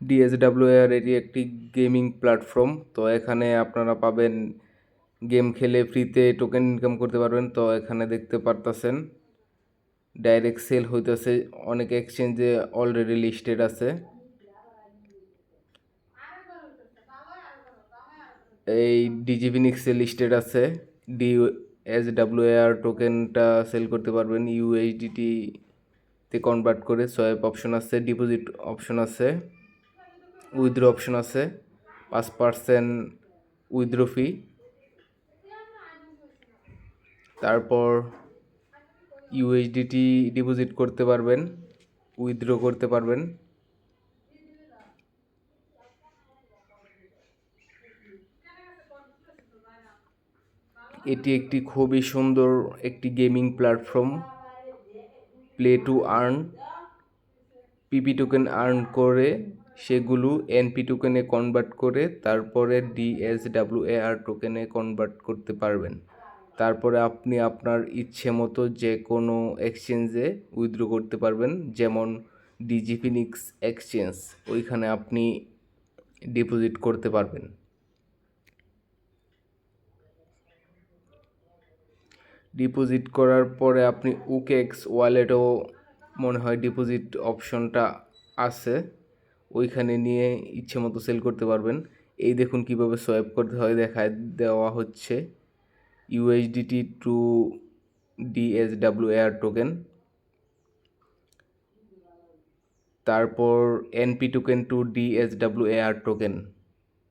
DSWR এটি একটি gaming platform. তো এখানে আপনারা পাবেন গেম খেলে ফ্রিতে টোকেন ইনকাম করতে পারবেন। তো এখানে দেখতে পারতেছেন ডাইরেক্ট সেল হইতেছে, অনেক এক্সচেঞ্জে অলরেডি লিস্টেড আছে। এই ডিজিফিনিক্সে লিস্টেড আছে। DSWR টোকেনটা সেল করতে পারবেন USDT তে কনভার্ট করে। সোয়াইপ অপশন আছে, ডিপোজিট অপশন আছে, উইথড্র অপশন আছে, 5% উইথড্র ফি। তারপর USDT ডিপোজিট করতে পারবেন, উইথড্র করতে পারবেন। এটি একটি খুবই সুন্দর একটি gaming platform. Play to earn, PP token earn করে সেগুলো এনপি টোকেনে কনভার্ট করে তারপরে DSWAR টোকেনে কনভার্ট করতে পারবেন। তারপরে আপনি আপনার ইচ্ছে মতো যে কোনো এক্সচেঞ্জে উইথড্র করতে পারবেন, যেমন ডিজিফিনিক্স এক্সচেঞ্জ, ওইখানে আপনি ডিপোজিট করতে পারবেন। ডিপোজিট করার পরে আপনি উকেক্স ওয়ালেটও মনে হয় ডিপোজিট অপশনটা আছে, ওইখানে নিয়ে ইচ্ছে মতো সেল করতে পারবেন। এই দেখুন কিভাবে সোয়াইপ করতে হয় দেখায় দেওয়া হচ্ছে। USDT টু DSWAR টোকেন, তারপর NP token to DSWAR token,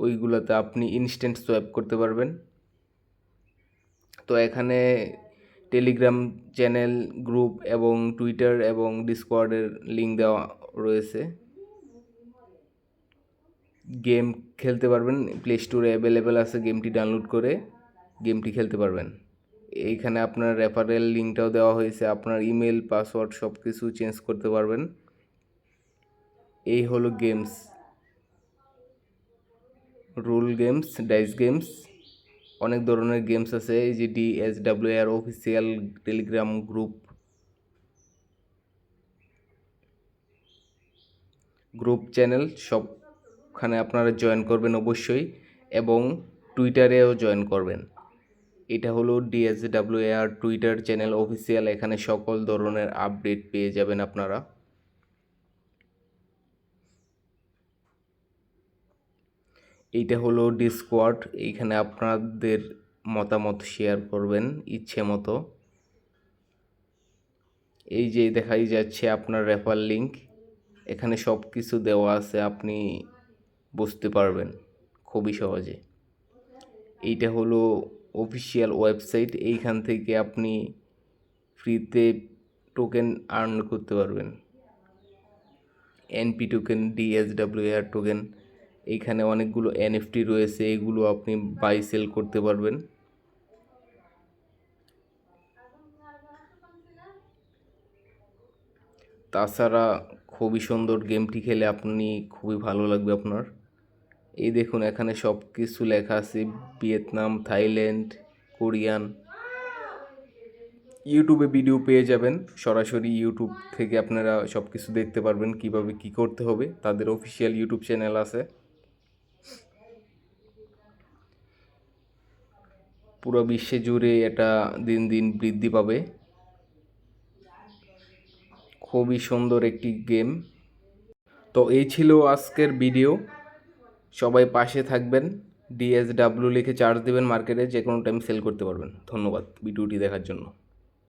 ওইগুলোতে আপনি ইনস্ট্যান্ট সোয়াইপ করতে পারবেন। তো এখানে টেলিগ্রাম চ্যানেল, গ্রুপ এবং টুইটার এবং ডিসকর্ডের লিঙ্ক দেওয়া রয়েছে। গেম খেলতে পারবেন, প্লে স্টোরে অ্যাভেলেবেল আছে, গেমটি ডাউনলোড করে গেমটি খেলতে পারবেন। এইখানে আপনার রেফারেল লিঙ্কটাও দেওয়া হয়েছে, আপনার ইমেল, পাসওয়ার্ড সব কিছু চেঞ্জ করতে পারবেন। এই হলো games, rule games, dice games, অনেক ধরনের গেমস আছে। এই যে DSWAR official Telegram group channel, সবখানে আপনারা জয়েন করবেন অবশ্যই, এবং টুইটারেও জয়েন করবেন। এটা হলো DSWAR টুইটার চ্যানেল অফিসিয়াল, এখানে সকল ধরনের আপডেট পেয়ে যাবেন আপনারা। এইটা হলো ডিসকর্ড, এইখানে আপনাদের মতামত শেয়ার করবেন ইচ্ছে মতো। এই যে দেখাই যাচ্ছে আপনার রেফার লিঙ্ক, এখানে সব কিছু দেওয়া আছে, আপনি বুঝতে পারবেন খুবই সহজে। এইটা হলো অফিসিয়াল ওয়েবসাইট, এইখান থেকে আপনি ফ্রিতে টোকেন আর্ন করতে পারবেন। এনপি টোকেন, DSWAR টোকেন, এইখানে অনেকগুলো NFT রয়েছে, এগুলো আপনি বাই সেল করতে পারবেন। তাছাড়া খুবই সুন্দর, গেমটি খেলে আপনি খুবই ভালো লাগবে আপনার। এই দেখুন এখানে সব কিছু লেখা আছে, ভিয়েতনাম, থাইল্যান্ড, কোরিয়ান। ইউটিউবে ভিডিও পেয়ে যাবেন, সরাসরি ইউটিউব থেকে আপনারা সব কিছু দেখতে পারবেন কিভাবে কি করতে হবে। তাদের অফিসিয়াল ইউটিউব চ্যানেল আছে। পুরো বিশ্বে জুড়ে এটা দিন দিন বৃদ্ধি পাবে। খুবই সুন্দর একটি গেম। তো এই ছিল আজকের ভিডিও, সবাই পাশে থাকবেন। DSW লিখে চার্জ দেবেন, মার্কেটে যে কোনো টাইম সেল করতে পারবেন। ধন্যবাদ ভিডিওটি দেখার জন্য।